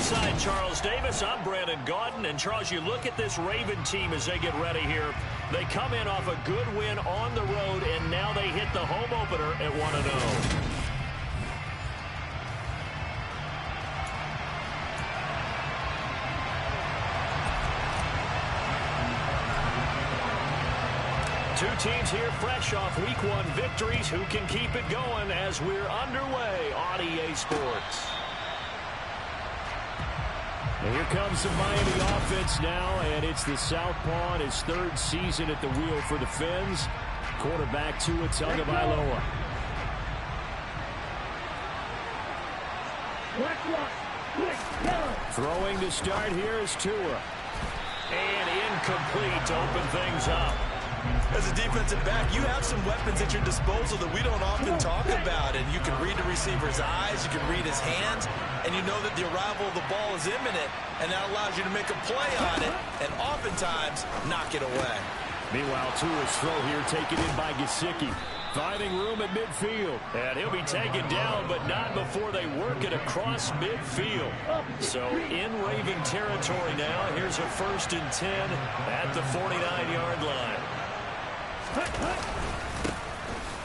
Inside Charles Davis, I'm Brandon Gaudin. And, Charles, you look at this Raven team as they get ready here. They come in off a good win on the road, and now they hit the home opener at 1-0. Two teams here fresh off Week 1 victories. Who can keep it going as we're underway on EA Sports? And here comes the Miami offense now, and it's the Southpaw in his 3rd season at the wheel for the Fins. Quarterback Tua Tagovailoa. Throwing to start here is Tua. And incomplete to open things up. As a defensive back, you have some weapons at your disposal that we don't often talk about. And you can read the receiver's eyes, you can read his hands, and you know that the arrival of the ball is imminent, and that allows you to make a play on it and oftentimes knock it away. Meanwhile, Tua's throw here taken in by Gesicki. Finding room at midfield. And he'll be taken down, but not before they work it across midfield. So in Raven territory now. Here's a 1st and 10 at the 49-yard line.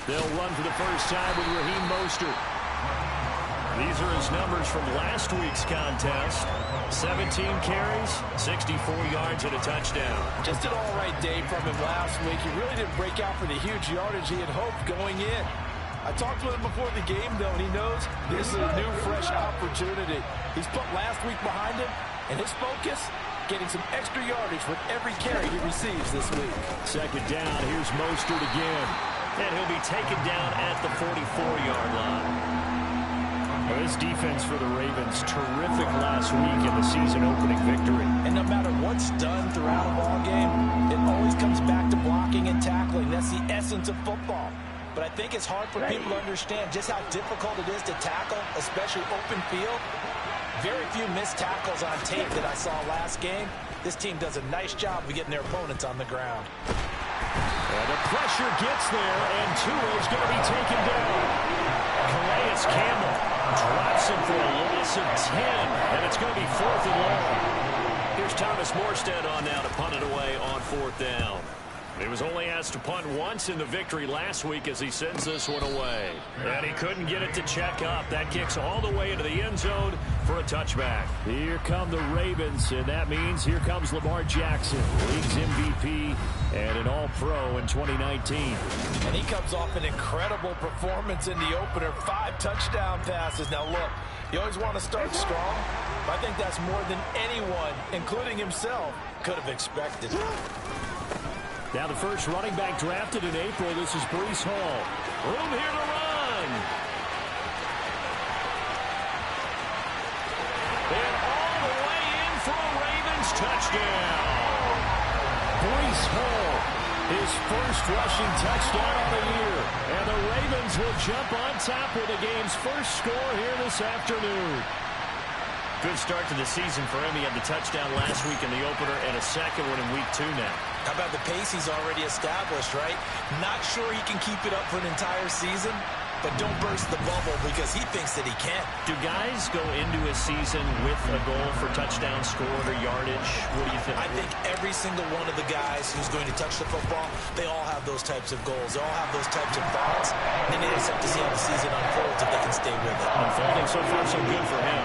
They'll run for the first time with Raheem Mostert. These are his numbers from last week's contest. 17 carries, 64 yards, and a touchdown. Just an all-right day from him last week. He really didn't break out for the huge yardage he had hoped going in. I talked with him before the game, though, and he knows this is a new, fresh opportunity. He's put last week behind him, and his focus, getting some extra yardage with every carry he receives this week. 2nd down, here's Mostert again. And he'll be taken down at the 44-yard line. Well, this defense for the Ravens, terrific last week in the season-opening victory. And no matter what's done throughout a ball game, it always comes back to blocking and tackling. That's the essence of football. But I think it's hard for people to understand just how difficult it is to tackle, especially open field. Very few missed tackles on tape that I saw last game. This team does a nice job of getting their opponents on the ground. And the pressure gets there, and Tua's going to be taken down. Calais Campbell drops him for a loss of 10, and it's going to be 4th and long. Here's Thomas Morstead on now to punt it away on 4th down. He was only asked to punt once in the victory last week as he sends this one away. And he couldn't get it to check up. That kicks all the way into the end zone for a touchback. Here come the Ravens, and that means here comes Lamar Jackson, league's MVP and an All-Pro in 2019. And he comes off an incredible performance in the opener. 5 touchdown passes. Now, look, you always want to start strong, but I think that's more than anyone, including himself, could have expected. Now the first running back drafted in April. This is Breece Hall. Room here to run. And all the way in for a Ravens touchdown. Breece Hall, his first rushing touchdown of the year. And the Ravens will jump on top with the game's first score here this afternoon. Good start to the season for him. He had the touchdown last week in the opener and a second one in week 2 now. How about the pace he's already established, right? Not sure he can keep it up for an entire season, but don't burst the bubble because he thinks that he can. Do guys go into a season with a goal for touchdown scored or yardage? What do you think? I think every single one of the guys who's going to touch the football, they all have those types of goals. They all have those types of thoughts. And they just have to see how the season unfolds if they can stay with it. Unfolding so far so good for him.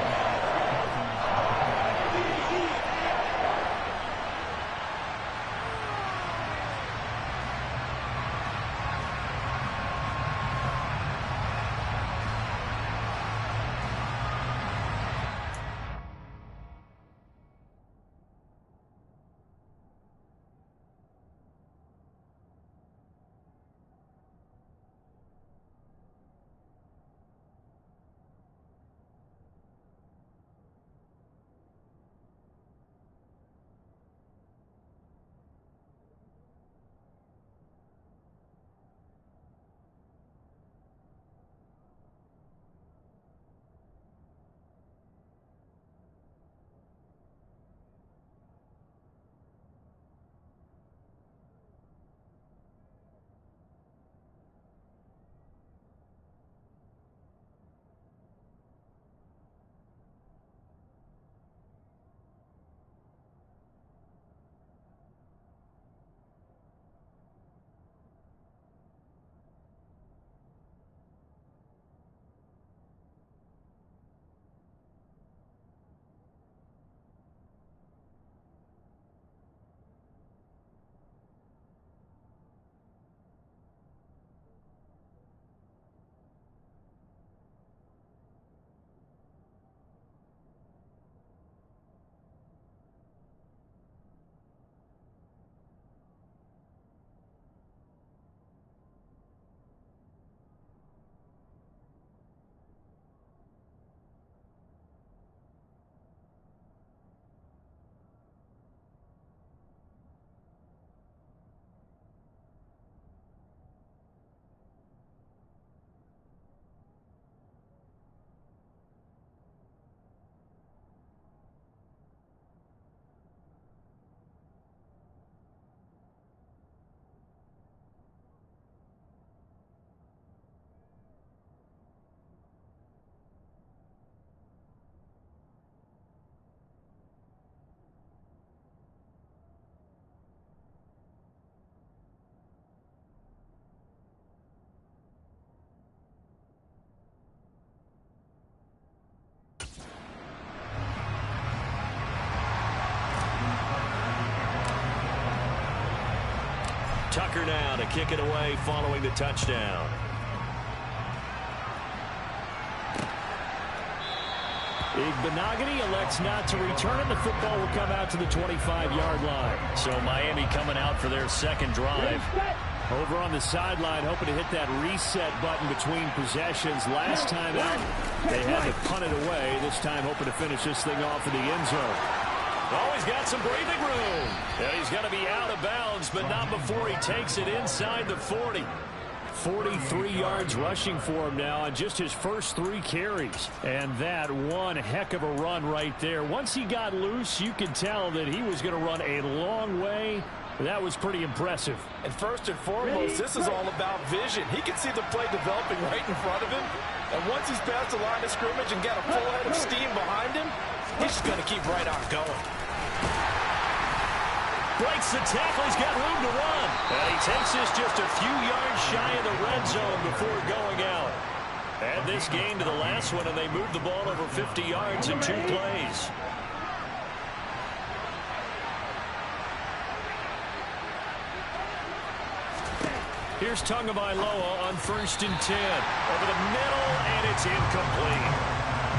Tucker now to kick it away following the touchdown. Igbenogany elects not to return, and the football will come out to the 25-yard line. So Miami coming out for their second drive. Over on the sideline, hoping to hit that reset button between possessions. Last time out, they had to punt it away. This time hoping to finish this thing off in the end zone. Oh, he's got some breathing room. Yeah, he's going to be out of bounds, but not before he takes it inside the 40. 43 yards rushing for him now on just his first 3 carries. And that one heck of a run right there. Once he got loose, you could tell that he was going to run a long way. That was pretty impressive. And first and foremost, this is all about vision. He can see the play developing right in front of him. And once he's past the line of scrimmage and got a full head of steam behind him, he's just going to keep right on going. Breaks the tackle. He's got room to run. And he takes this just a few yards shy of the red zone before going out. Add this game to the last one, and they moved the ball over 50 yards in 2 plays. Here's Tagovailoa on 1st and 10. Over the middle, and it's incomplete.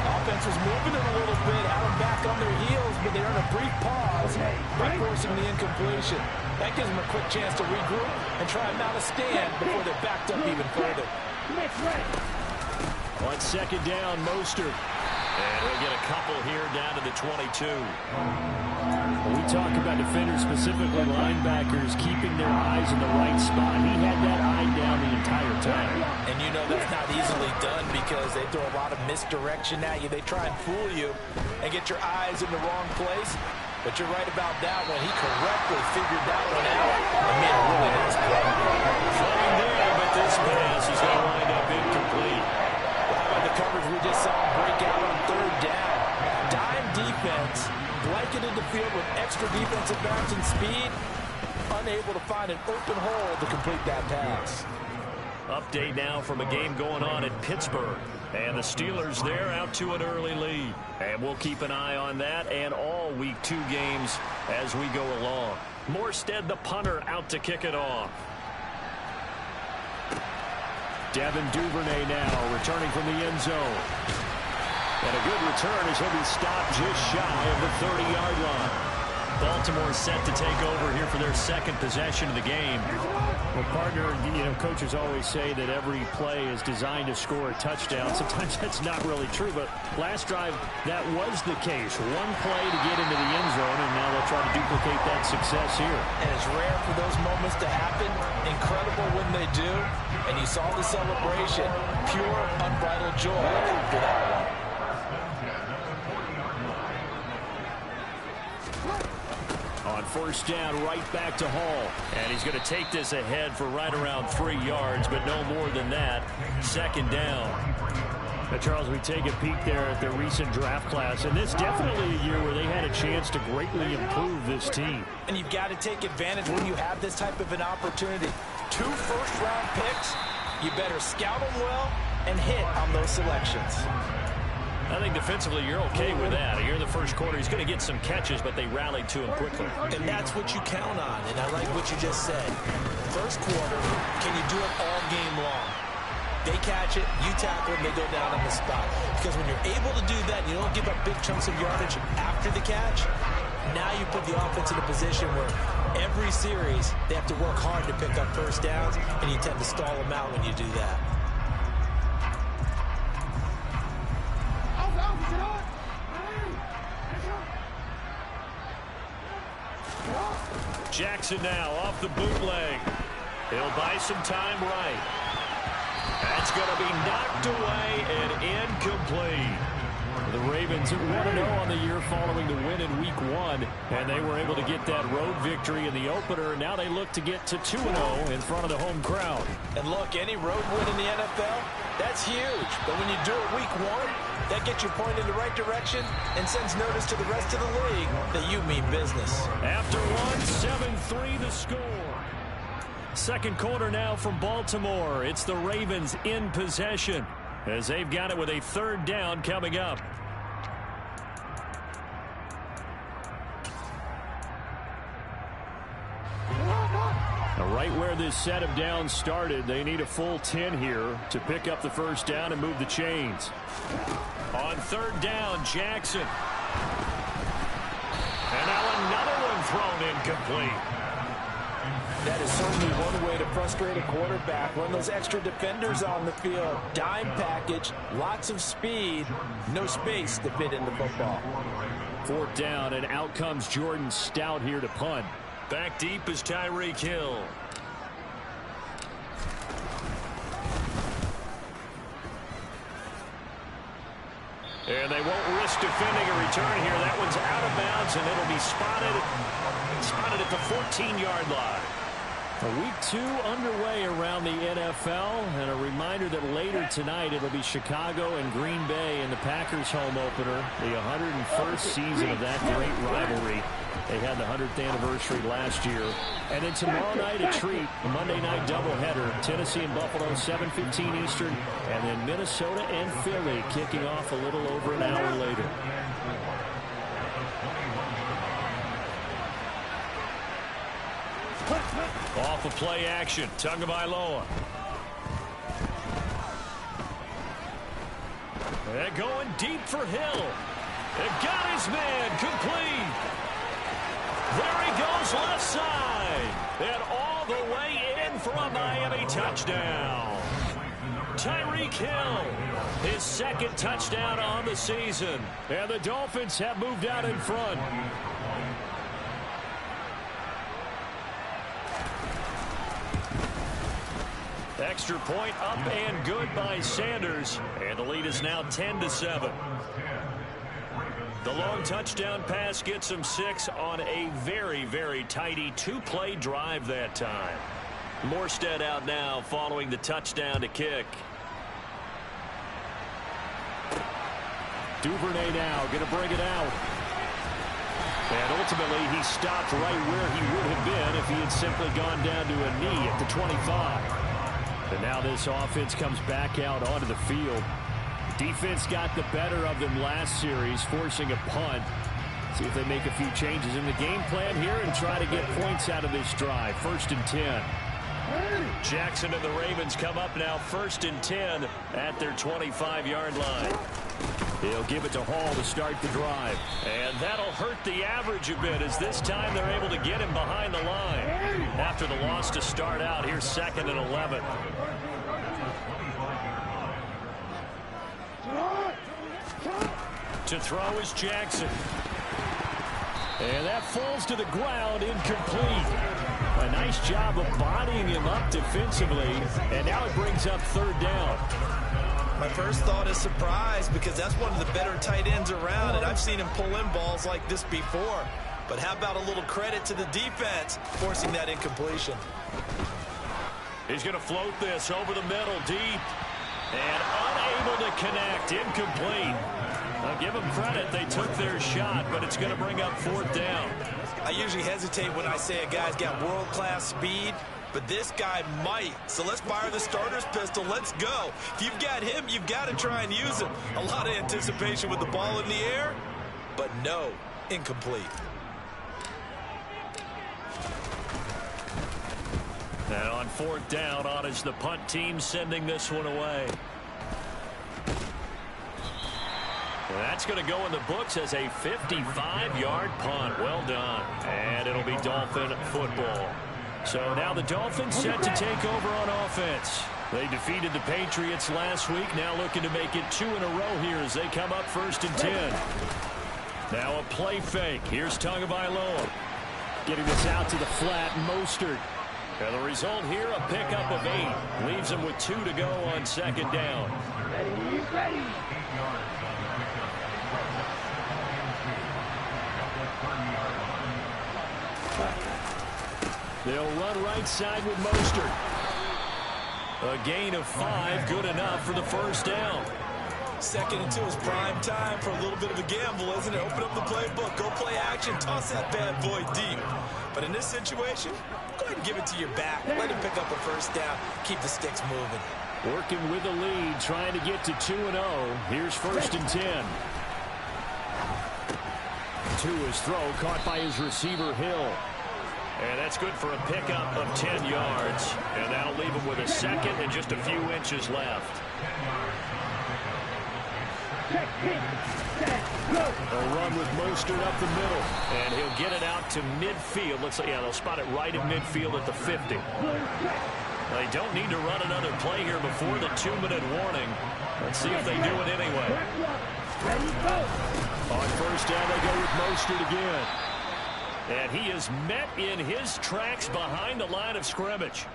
Offense was moving it a little bit, had them back on their heels, but they earned a brief pause by forcing the incompletion. That gives them a quick chance to regroup and try and mount a stand before they're backed up even further. On 2nd down, Mostert. And he'll get a couple here down to the 22. When we talk about defenders, specifically linebackers, keeping their eyes in the right spot. He had that eye down the entire time. And you know that's not easily done because they throw a lot of misdirection at you. They try and fool you and get your eyes in the wrong place. But you're right about that one. He correctly figured that one out and made a really nice play. Flying there, but this pass is going to wind up incomplete. How about the coverage we just saw break out on 3rd down? Dime defense, blanketed the field with extra defensive backs and speed, unable to find an open hole to complete that pass. Update now from a game going on at Pittsburgh. And the Steelers there out to an early lead. And we'll keep an eye on that and all Week 2 games as we go along. Morstead, the punter, out to kick it off. Devin Duvernay now returning from the end zone. And a good return as he'll be stopped just shy of the 30-yard line. Baltimore set to take over here for their second possession of the game. Well, partner, you know, coaches always say that every play is designed to score a touchdown. Sometimes that's not really true, but last drive, that was the case. One play to get into the end zone, and now they'll try to duplicate that success here. And it's rare for those moments to happen. Incredible when they do. And you saw the celebration. Pure, unbridled joy after that one. On 1st down, right back to Hall. And he's going to take this ahead for right around 3 yards, but no more than that. 2nd down. Now, Charles, we take a peek there at their recent draft class, and this definitely a year where they had a chance to greatly improve this team. And you've got to take advantage when you have this type of an opportunity. 2 first-round picks, you better scout them well and hit on those selections. I think defensively you're okay with that. Here in the first quarter, he's going to get some catches, but they rallied to him quickly. And that's what you count on, and I like what you just said. First quarter, can you do it all game long? They catch it, you tackle them, they go down on the spot. Because when you're able to do that, you don't give up big chunks of yardage after the catch, now you put the offense in a position where every series they have to work hard to pick up first downs, and you tend to stall them out when you do that. Jackson now off the bootleg. He'll buy some time right. That's going to be knocked away and incomplete. The Ravens 1-0 on the year following the win in Week 1, and they were able to get that road victory in the opener. Now they look to get to 2-0 in front of the home crowd. And look, any road win in the NFL, that's huge. But when you do it Week 1, that gets you pointed in the right direction and sends notice to the rest of the league that you mean business. After one, 7-3 the score. Second quarter now from Baltimore. It's the Ravens in possession as they've got it with a 3rd down coming up. A Right where this set of downs started, they need a full 10 here to pick up the first down and move the chains. On third down, Jackson. And now another one thrown incomplete. That is certainly one way to frustrate a quarterback. Run those extra defenders on the field. Dime package, lots of speed, no space to fit in the football. Fourth down, and out comes Jordan Stout here to punt. Back deep is Tyreek Hill. And they won't risk defending a return here. That one's out of bounds, and it'll be spotted at the 14-yard line. Week 2 underway around the NFL, and a reminder that later tonight it'll be Chicago and Green Bay in the Packers home opener, the 101st season of that great rivalry. They had the 100th anniversary last year. And then tomorrow night a treat, a Monday night doubleheader, Tennessee and Buffalo, 7:15 Eastern, and then Minnesota and Philly kicking off a little over an hour later. Off of play action, Tagovailoa. They're going deep for Hill. It got his man complete. There he goes left side. And all the way in for a Miami touchdown. Tyreek Hill, his second touchdown on the season. And the Dolphins have moved out in front. Extra point up and good by Sanders. And the lead is now 10-7. The long touchdown pass gets him 6 on a very, very tidy 2-play drive that time. Morstead out now following the touchdown to kick. Duvernay now going to bring it out. And ultimately he stopped right where he would have been if he had simply gone down to a knee at the 25. And now this offense comes back out onto the field. Defense got the better of them last series, forcing a punt. See if they make a few changes in the game plan here and try to get points out of this drive. 1st and 10. Jackson and the Ravens come up now 1st and 10 at their 25-yard line. They'll give it to Hall to start the drive. And that'll hurt the average a bit as this time they're able to get him behind the line. After the loss to start out, here's 2nd and 11. To throw is Jackson. And that falls to the ground, incomplete. A nice job of bodying him up defensively. And now it brings up 3rd down. My first thought is surprise because that's one of the better tight ends around, and I've seen him pull in balls like this before. But how about a little credit to the defense forcing that incompletion? He's going to float this over the middle deep. And unable to connect. Incomplete. I'll give them credit. They took their shot, but it's going to bring up 4th down. I usually hesitate when I say a guy's got world-class speed, but this guy might. So let's fire the starter's pistol. Let's go. If you've got him, you've got to try and use him. A lot of anticipation with the ball in the air, but no, incomplete. And on 4th down, on is the punt team sending this one away. That's going to go in the books as a 55-yard punt. Well done. And it'll be Dolphin football. So now the Dolphins set to take over on offense. They defeated the Patriots last week. Now looking to make it 2 in a row here as they come up 1st and 10. Now a play fake. Here's Tagovailoa. Getting this out to the flat. Mostert. And the result here, a pickup of 8. Leaves them with 2 to go on 2nd down. Ready. They'll run right side with Mostert. A gain of 5, good enough for the 1st down. 2nd and 2 is prime time for a little bit of a gamble, isn't it? Open up the playbook, go play action, toss that bad boy deep. But in this situation, go ahead and give it to your back. Let him pick up a 1st down, keep the sticks moving. Working with the lead, trying to get to 2-0. Here's 1st and 10. To his throw, caught by his receiver, Hill. And that's good for a pickup of 10 yards. And that'll leave him with a second and just a few inches left. A run with Mostert up the middle. And he'll get it out to midfield. Looks like, yeah, they'll spot it right in midfield at the 50. They don't need to run another play here before the 2-minute warning. Let's see if they do it anyway. On first down, they go with Mostert again. And he is met in his tracks behind the line of scrimmage.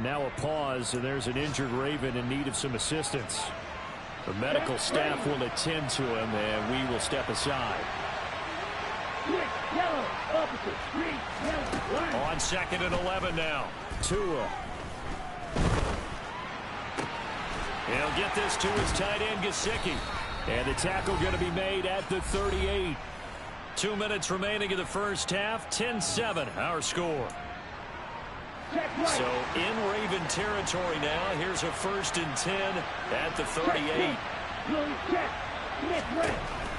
Now a pause, and there's an injured Raven in need of some assistance. The medical staff will attend to him, and we will step aside. On 2nd and 11 now. Tua. He'll get this to his tight end, Gesicki. And the tackle going to be made at the 38. 2 minutes remaining in the first half. 10-7, our score. So in Raven territory now. Here's a 1st and 10 at the 38.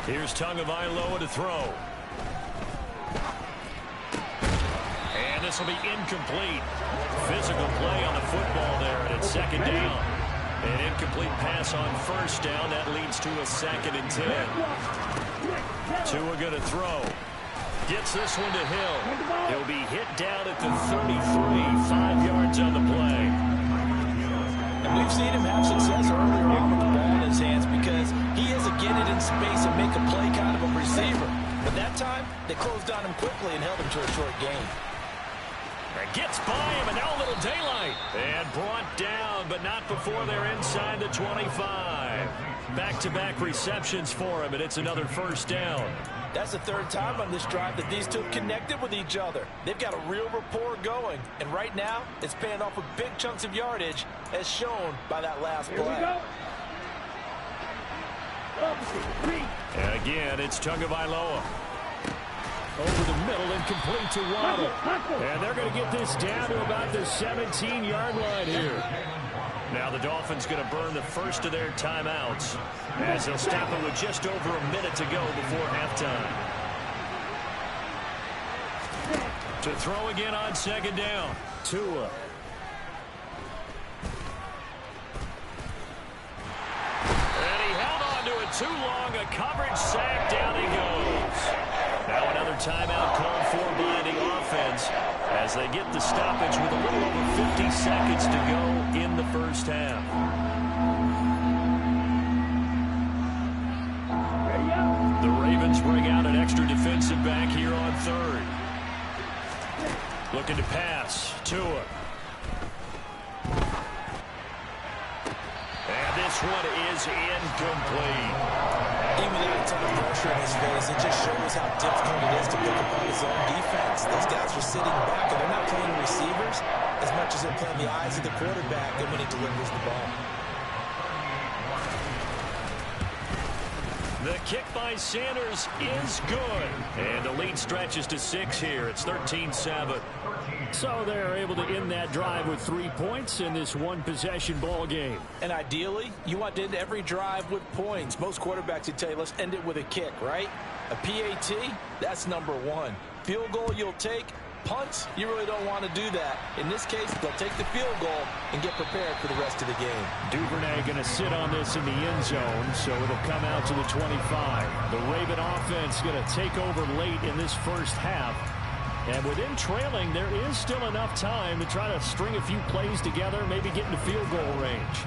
Here's Tagovailoa to throw. And this will be incomplete. Physical play on the football there, and it's 2nd down. An incomplete pass on 1st down. That leads to a 2nd and 10. Tua going to throw. Gets this one to Hill. He'll be hit down at the 33. 5 yards on the play. And we've seen him have success earlier on with the ball in his hands because he is a get it in space and make a play kind of a receiver. But that time, they closed on him quickly and held him to a short gain. Gets by him, and now a little daylight. And brought down, but not before they're inside the 25. Back-to-back receptions for him, and it's another 1st down. That's the 3rd time on this drive that these two have connected with each other. They've got a real rapport going, and right now it's paying off with big chunks of yardage, as shown by that last play. And again, it's Tagovailoa. Over the middle and complete to Waddle. And they're going to get this down to about the 17-yard line here. Now the Dolphins going to burn the first of their timeouts as they'll stop it with just over a minute to go before halftime. To throw again on 2nd down. Tua. And he held on to it too long. A coverage sack. Down he goes. Now another timeout called for by the offense as they get the stoppage with a little over 50 seconds to go in the first half. The Ravens bring out an extra defensive back here on 3rd. Looking to pass. Tua. And this one is incomplete. Even without a ton of pressure in his face, it just shows how difficult it is to pick up on his own defense. Those guys are sitting back, and they're not playing receivers as much as they're playing the eyes of the quarterback and when he delivers the ball. The kick by Sanders is good. And the lead stretches to 6 here. It's 13-7. So they're able to end that drive with 3 points in this one-possession ball game. And ideally, you want to end every drive with points. Most quarterbacks would tell you, let's end it with a kick, right? A PAT, that's number 1. Field goal you'll take. Punts, you really don't want to do that. In this case, they'll take the field goal and get prepared for the rest of the game. Duvernay going to sit on this in the end zone, so it'll come out to the 25. The Raven offense going to take over late in this first half. And within trailing, there is still enough time to try to string a few plays together, maybe get into field goal range.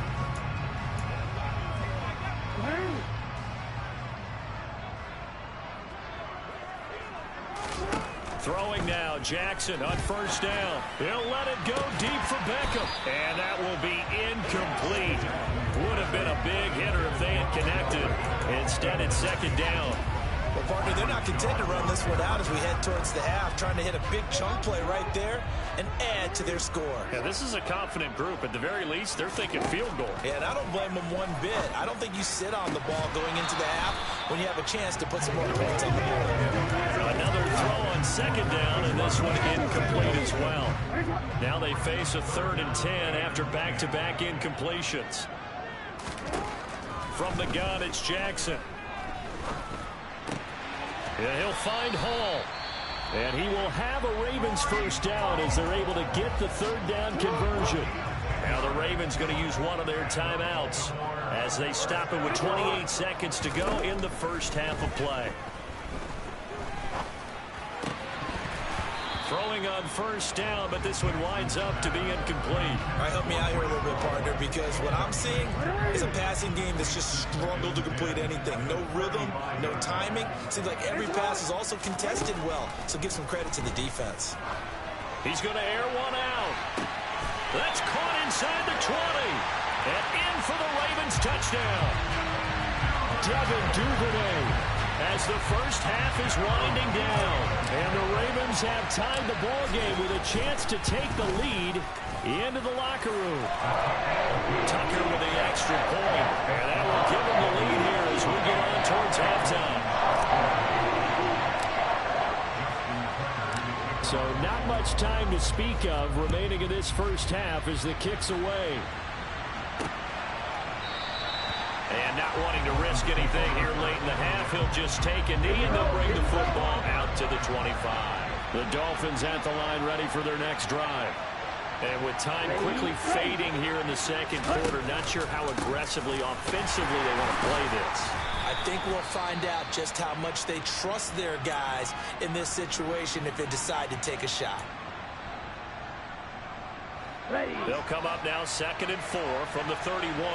Throwing now, Jackson on first down. He'll let it go deep for Beckham. And that will be incomplete. Would have been a big hitter if they had connected. Instead, it's 2nd down. Well, partner, they're not content to run this one out as we head towards the half, trying to hit a big chunk play right there and add to their score. Yeah, this is a confident group. At the very least, they're thinking field goal. Yeah, and I don't blame them one bit. I don't think you sit on the ball going into the half when you have a chance to put some more points on the board. Another throw on 2nd down, and this one incomplete as well. Now they face a 3rd and 10 after back-to-back incompletions. From the gun, it's Jackson. Yeah, he'll find Hall. And he will have a Ravens first down as they're able to get the third down conversion. Now the Ravens going to use one of their timeouts as they stop it with 28 seconds to go in the first half of play. Throwing on first down, but this one winds up to be incomplete. All right, help me out here a little bit, partner, because what I'm seeing is a passing game that's just struggled to complete anything. No rhythm, no timing. Seems like every pass is also contested well, so give some credit to the defense. He's going to air one out. That's caught inside the 20. And in for the Ravens touchdown. Devin Duvernay as the first half is winding down. And the Ravens have tied the ball game with a chance to take the lead into the locker room. Tucker with the extra point. And that will give him the lead here as we get on towards halftime. So not much time to speak of remaining in this first half as the kick's away. And not wanting to risk anything here late in the half, he'll just take a knee and they'll bring the football out to the 25. The Dolphins at the line ready for their next drive. And with time quickly fading here in the second quarter, not sure how aggressively, offensively they want to play this. I think we'll find out just how much they trust their guys in this situation if they decide to take a shot. They'll come up now 2nd and 4 from the 31.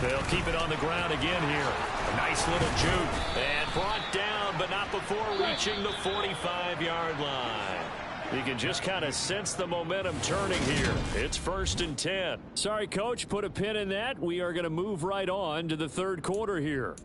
They'll keep it on the ground again here. A nice little juke. And brought down, but not before reaching the 45-yard line. You can just kind of sense the momentum turning here. It's 1st and 10. Sorry, Coach, put a pin in that. We are going to move right on to the third quarter here.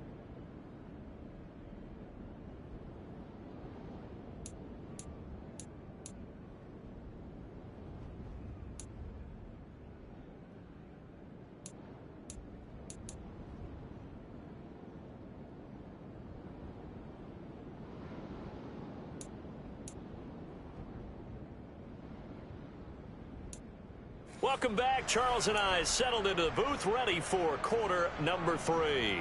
Welcome back. Charles and I settled into the booth, ready for quarter number 3.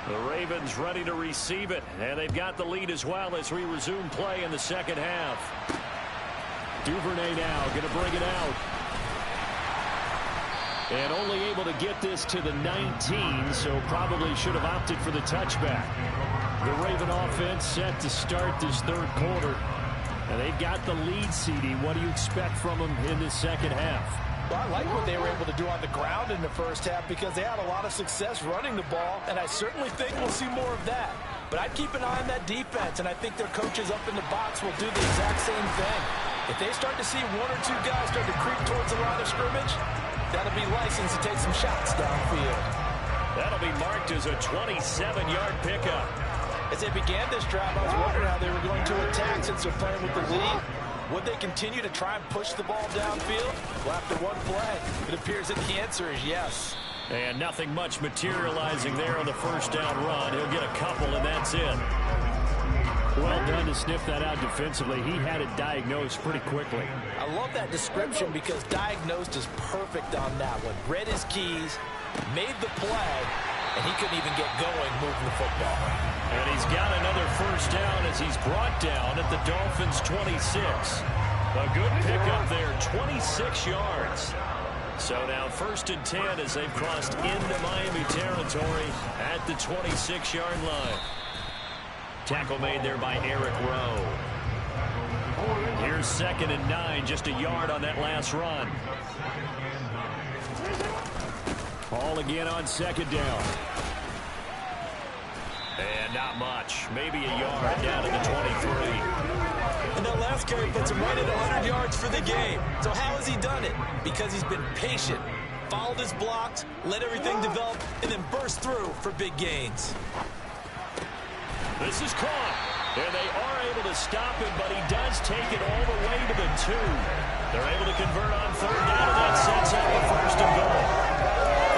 The Ravens ready to receive it, and they've got the lead as well as we resume play in the second half. Duvernay now going to bring it out. And only able to get this to the 19, so probably should have opted for the touchback. The Raven offense set to start this third quarter. And they've got the lead, CD. What do you expect from them in the second half? Well, I like what they were able to do on the ground in the first half because they had a lot of success running the ball, and I certainly think we'll see more of that. But I'd keep an eye on that defense, and I think their coaches up in the box will do the exact same thing. If they start to see 1 or 2 guys start to creep towards the line of scrimmage, that'll be license to take some shots downfield. That'll be marked as a 27-yard pickup. As they began this drive, I was wondering how they were going to attack since they're playing with the lead. Would they continue to try and push the ball downfield? Well, after one play, it appears that the answer is yes. And nothing much materializing there on the first down run. He'll get a couple, and that's it. Well done to sniff that out defensively. He had it diagnosed pretty quickly. I love that description because diagnosed is perfect on that one. Read his keys, made the play, and he couldn't even get going moving the football. And he's got another first down as he's brought down at the Dolphins' 26. A good pickup there, 26 yards. So now 1st and 10 as they've crossed into Miami territory at the 26-yard line. Tackle made there by Eric Rowe. Here's 2nd and 9, just a yard on that last run. Ball again on 2nd down. And not much. Maybe a yard down to the 23. And that last carry puts him right at 100 yards for the game. So how has he done it? Because he's been patient, followed his blocks, let everything develop, and then burst through for big gains. This is caught. And they are able to stop him, but he does take it all the way to the 2. They're able to convert on 3rd down, and that sets up the 1st and goal.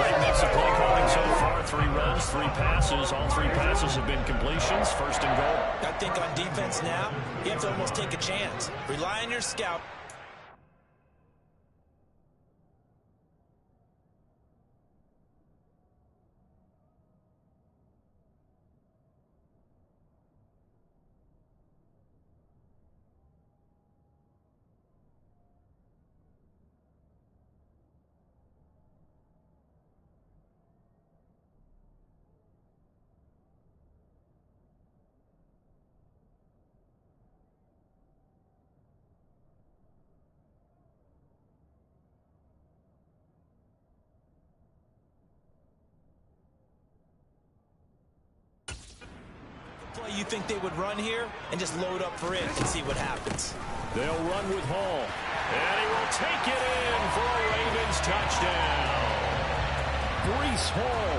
Great mix of play calling so far. 3 runs, 3 passes. All 3 passes have been completions. 1st and goal. I think on defense now, you have to almost take a chance. Rely on your scout. you think they would run here? And just load up for it and see what happens. They'll run with Hall. And he will take it in for a Ravens touchdown. Breece Hall,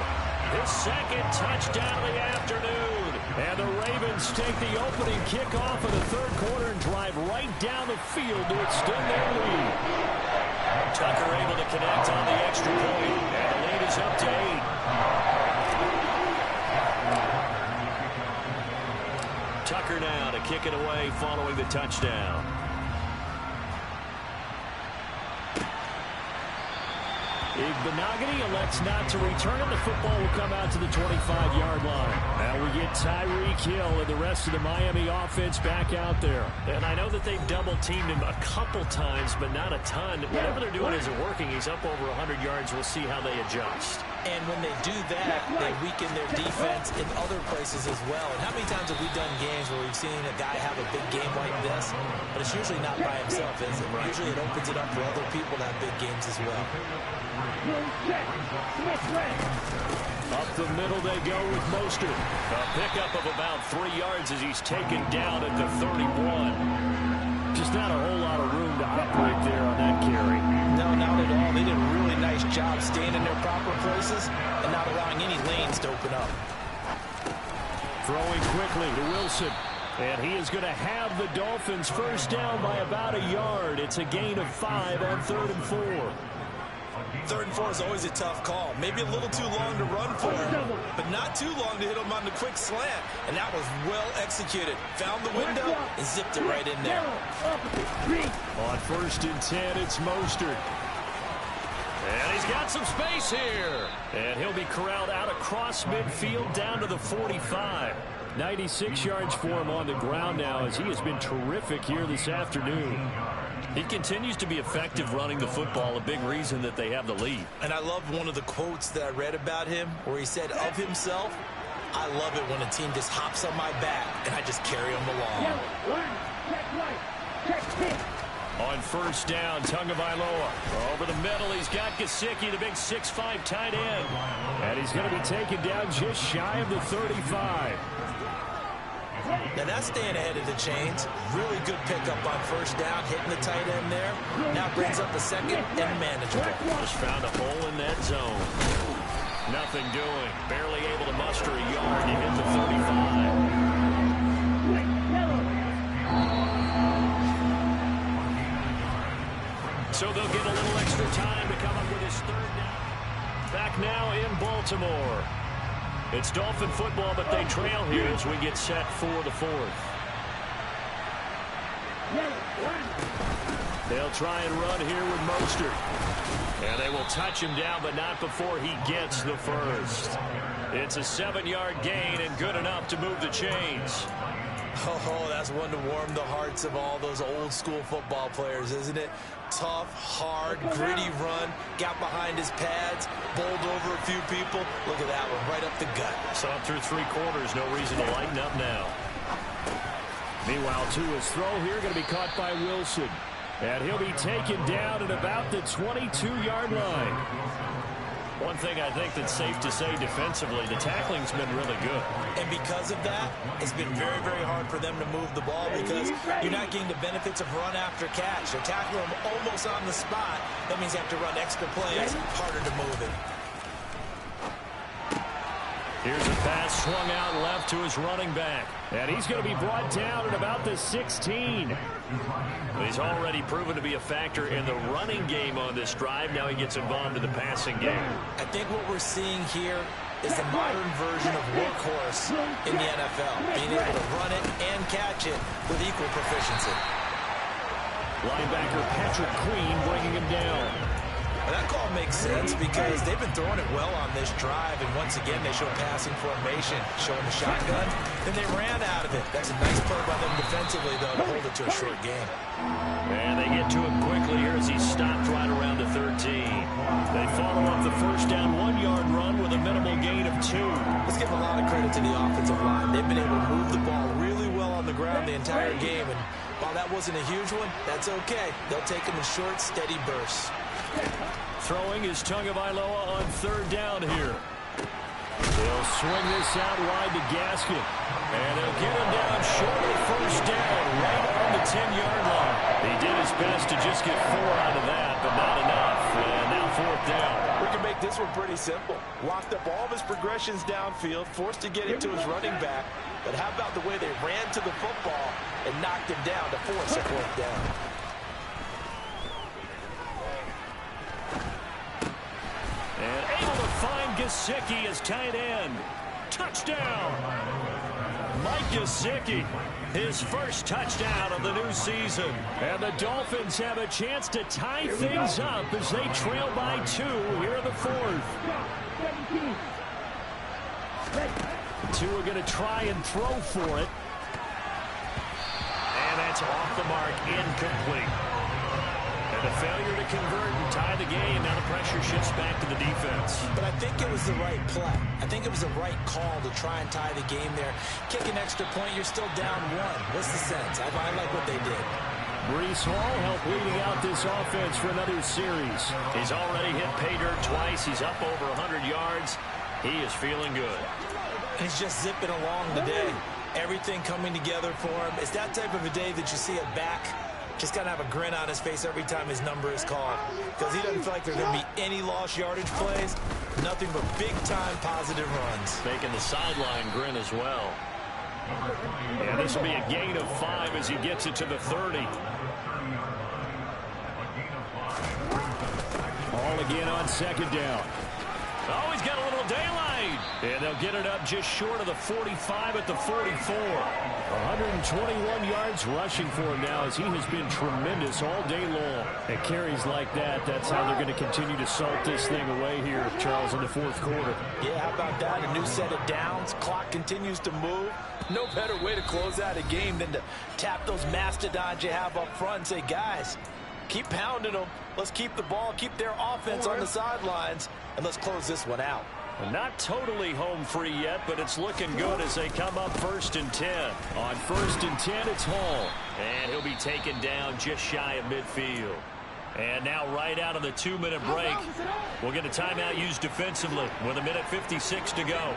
his second touchdown of the afternoon. And the Ravens take the opening kickoff of the third quarter and drive right down the field to extend their lead. Tucker able to connect on the extra point. And the lead is up to 8. Tucker now to kick it away following the touchdown. Igbenogany elects not to return it. The football will come out to the 25-yard line. Now we get Tyreek Hill and the rest of the Miami offense back out there. And I know that they've double-teamed him a couple times, but not a ton. Whatever they're doing isn't working. He's up over 100 yards. We'll see how they adjust. And when they do that, they weaken their defense in other places as well. And how many times have we done games where we've seen a guy have a big game like this, but it's usually not by himself, is it? Usually it opens it up for other people to have big games as well. Up the middle they go with Mostert. A pickup of about 3 yards as he's taken down at the 31. Just not a whole lot of room to operate there on that carry. No, not at all. They did a really nice job staying in their proper places and not allowing any lanes to open up. Throwing quickly to Wilson. And he is going to have the Dolphins first down by about a yard. It's a gain of 5 on 3rd and 4. 3rd and 4 is always a tough call. Maybe a little too long to run for him, but not too long to hit him on the quick slant. And that was well executed. Found the window and zipped it right in there. On 1st and 10, it's Mostert. And he's got some space here. And he'll be corralled out across midfield down to the 45. 96 yards for him on the ground now as he has been terrific here this afternoon. He continues to be effective running the football, a big reason that they have the lead. And I love one of the quotes that I read about him where he said of himself, "I love it when a team just hops on my back and I just carry them along." On 1st down, Tagovailoa. Over the middle, he's got Gesicki, the big 6'5" tight end. And he's going to be taken down just shy of the 35. Now that's staying ahead of the chains. Really good pickup on 1st down, hitting the tight end there. Now brings up the 2nd and manageable. Just found a hole in that zone. Nothing doing. Barely able to muster a yard to hit the 35. So they'll get a little extra time to come up with his 3rd down. Back now in Baltimore. It's Dolphin football, but they trail here as we get set for the 4th. They'll try and run here with Mostert. And they will touch him down, but not before he gets the 1st. It's a 7-yard gain and good enough to move the chains. Oh, that's one to warm the hearts of all those old school football players, isn't it? Tough, hard, gritty run. Got behind his pads, bowled over a few people. Look at that one, right up the gut. Saw him through 3 quarters. No reason to lighten up now. Meanwhile, Tua's throw here going to be caught by Wilson. And he'll be taken down at about the 22-yard line. One thing I think that's safe to say defensively, the tackling's been really good. And because of that, it's been very, very hard for them to move the ball because you're not getting the benefits of run after catch. They're tackling them almost on the spot. That means you have to run extra plays, harder to move it. Here's a pass swung out left to his running back. And he's going to be brought down at about the 16. He's already proven to be a factor in the running game on this drive. Now he gets involved in the passing game. I think what we're seeing here is the modern version of workhorse in the NFL. Being able to run it and catch it with equal proficiency. Linebacker Patrick Queen bringing him down. Well, that call makes sense because they've been throwing it well on this drive, and once again they show passing formation, showing the shotgun. Then they ran out of it. That's a nice play by them defensively, though, to hold it to a short game. And they get to him quickly here as he stopped right around the 13. They follow up the 1st down 1-yard run with a minimal gain of 2. Let's give a lot of credit to the offensive line. They've been able to move the ball really well on the ground the entire game, and while that wasn't a huge one, that's okay. They'll take them in short, steady bursts. Throwing is Tagovailoa on 3rd down here. They'll They'll swing this out wide to Gaskin. And they'll get him down short of first down, right on the 10-yard line. He did his best to just get 4 out of that, but not enough. And now 4th down. We can make this one pretty simple. Locked up all of his progressions downfield, forced to get it to his running back. But how about the way they ran to the football and knocked him down to force a 4th down? And able to find Gesicki as tight end. Touchdown! Mike Gesicki, his first touchdown of the new season. And the Dolphins have a chance to tie things up as they trail by 2 here in the 4th. 2 are going to try and throw for it. And that's off the mark, incomplete. And a failure to convert and tie the game. Now the pressure shifts back to the defense. But I think it was the right play. I think it was the right call to try and tie the game there. Kick an extra point, you're still down 1. What's the sense? I like what they did. Breece Hall helped leading out this offense for another series. He's already hit pay dirt twice. He's up over 100 yards. He is feeling good. He's just zipping along today. Everything coming together for him. It's that type of a day that you see a back just got to have a grin on his face every time his number is called, because he doesn't feel like there's going to be any lost yardage plays, nothing but big-time positive runs. Making the sideline grin as well. And this will be a gain of 5 as he gets it to the 30. All again on 2nd down. Oh, he's got a little daylight. And they'll get it up just short of the 45 at the 44. 121 yards rushing for him now as he has been tremendous all day long. At carries like that, that's how they're going to continue to salt this thing away here, Charles, in the 4th quarter. Yeah, how about that? A new set of downs. Clock continues to move. No better way to close out a game than to tap those mastodons you have up front and say, guys, keep pounding them. Let's keep the ball, keep their offense on the sidelines, and let's close this one out. Not totally home free yet, but it's looking good as they come up 1st and 10. On 1st and 10, it's Hall. And he'll be taken down just shy of midfield. And now right out of the 2-minute break, we'll get a timeout used defensively with 1:56 to go.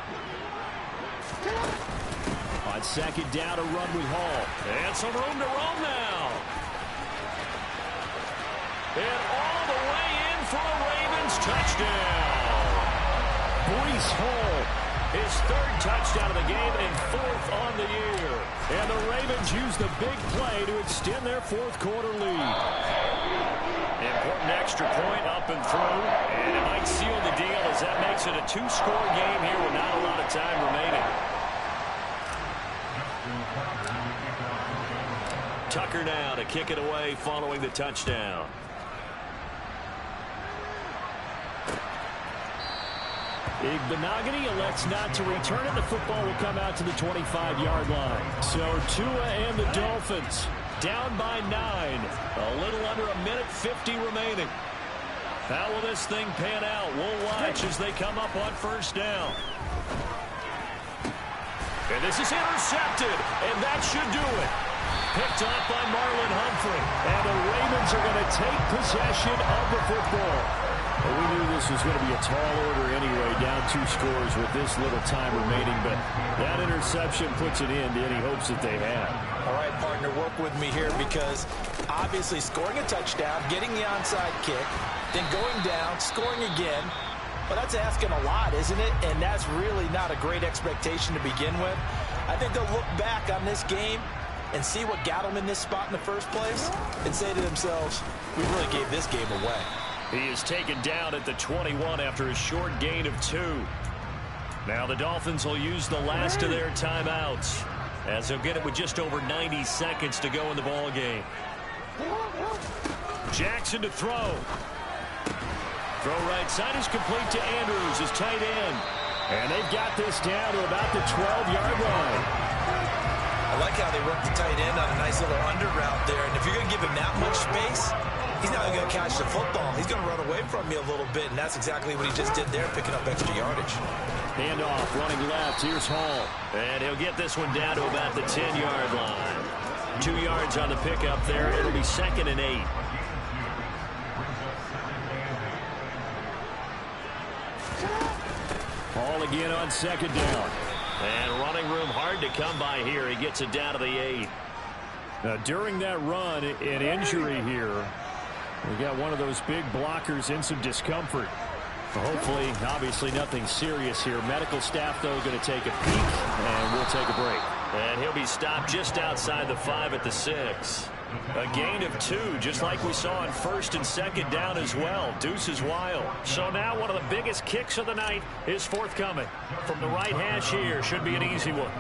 On 2nd down, a run with Hall. And some room to roam now. And all the way in for a Ravens touchdown. Breece Hall, his 3rd touchdown of the game and 4th on the year. And the Ravens use the big play to extend their 4th quarter lead. Important extra point up and through. And it might seal the deal as that makes it a 2-score game here with not a lot of time remaining. Tucker now to kick it away following the touchdown. Igbenogany elects not to return it. The football will come out to the 25-yard line. So Tua and the Dolphins down by 9. A little under 1:50 remaining. How will this thing pan out? We'll watch as they come up on 1st down. And this is intercepted, and that should do it. Picked off by Marlon Humphrey. And the Ravens are going to take possession of the football. Well, we knew this was going to be a tall order anyway, down 2 scores with this little time remaining, but that interception puts it in to any hopes that they had. All right, partner, work with me here because obviously scoring a touchdown, getting the onside kick, then going down, scoring again, well, that's asking a lot, isn't it? And that's really not a great expectation to begin with. I think they'll look back on this game and see what got them in this spot in the first place and say to themselves, we really gave this game away. He is taken down at the 21 after a short gain of 2. Now the Dolphins will use the last of their timeouts as they'll get it with just over 90 seconds to go in the ball game. Jackson to throw. Throw right side is complete to Andrews, his tight end. And they've got this down to about the 12-yard line. I like how they work the tight end on a nice little under route there. And if you're going to give him that much space, he's not going to catch the football. He's going to run away from you a little bit, and that's exactly what he just did there, picking up extra yardage. Handoff, running left. Here's Hall. And he'll get this one down to about the 10-yard line. 2 yards on the pickup there. It'll be 2nd and 8. Hall ball again on second down. And running room hard to come by here. He gets it down to the 8. Now, during that run, an injury here. We got one of those big blockers in some discomfort. Hopefully, obviously nothing serious here. Medical staff, though, going to take a peek, and we'll take a break. And he'll be stopped just outside the 5 at the 6. A gain of 2, just like we saw on first and second down as well. Deuce is wild. So now one of the biggest kicks of the night is forthcoming. From the right hash here, should be an easy one.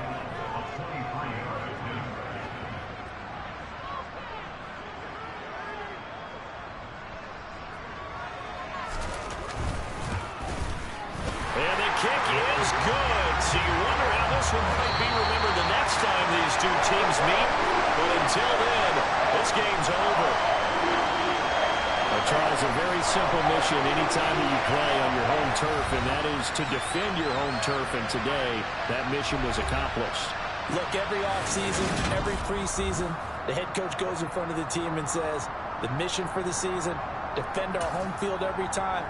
And the kick is good. So you wonder how this one might be remembered the next time these two teams meet. But until then, this game's over. Well, Charles, a very simple mission anytime that you play on your home turf, and that is to defend your home turf. And today, that mission was accomplished. Look, every offseason, every preseason, the head coach goes in front of the team and says, the mission for the season, defend our home field every time.